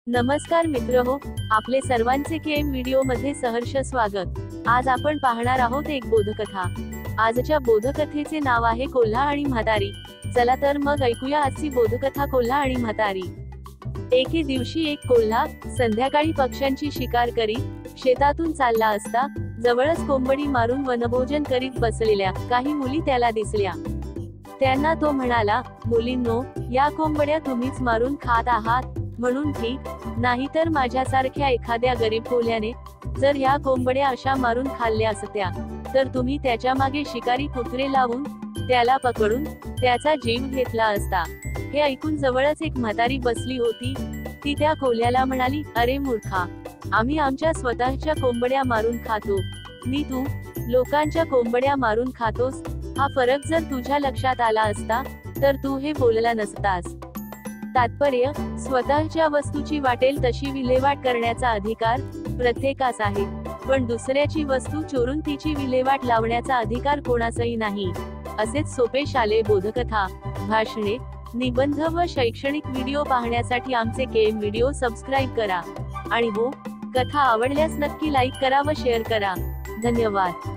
नमस्कार मित्रहो, आपले सर्वांचे केएम व्हिडिओ मध्ये सहर्ष स्वागत। आज आपण पाहणार आहोत एक बोधकथा। आजच्या बोधकथेचे नाव आहे कोल्हा आणि म्हातारी। चला तर मग ऐकूया आजची बोधकथा कोल्हा आणि म्हातारी। एके दिवशी एक कोल्हा संध्याकाळी पक्ष्यांची शिकार करीत शेतातून चालला असता जवळच कोंबडी मारून वनभोजन करीत बसलेल्या काही मुली त्याला दिसल्या। त्यांना तो म्हणाला, मुलींनो, या कोंबड्या तुम्हीच मारून खात आहात म्हणून ठीक, नाहीतर माझ्यासारख्या एखाद्या गरीब कोल्ह्याने जर ह्या कोंबड्या अशा मारून खाल्ल्या असत्या तर तुम्ही त्याच्या मागे शिकारी कुत्रे लावून त्याला पकडून त्याचा जीव घेतला असता। हे ऐकून जवळच एक म्हातारी बसली होती। ती त्या कोल्ह्याला म्हणाली, अरे मूर्खा, आम्ही आमच्या स्वतःच्या कोंबड्या मारून खातो, नी तू लोकांच्या कोंबड्या मारून खातोस। हा फरक जर तुझ्या लक्षात आला असता तर तू हे बोलला नसतास। तात्पर्य, स्वतःच्या वस्तूची वाटेल तशी विल्हेवाट करण्याचा अधिकार प्रत्येकास आहे, पण दुसऱ्याची वस्तू चोरून तिची विल्हेवाट लावण्याचा अधिकार कोणाचाही नाही। असेच सोपे शालेय बोधकथा, भाषणे, निबंध व शैक्षणिक व्हिडिओ पाहण्यासाठी आमचे केएम व्हिडिओ सबस्क्राईब करा। आणि हो, कथा आवडल्यास नक्की लाईक करा व शेअर करा। धन्यवाद।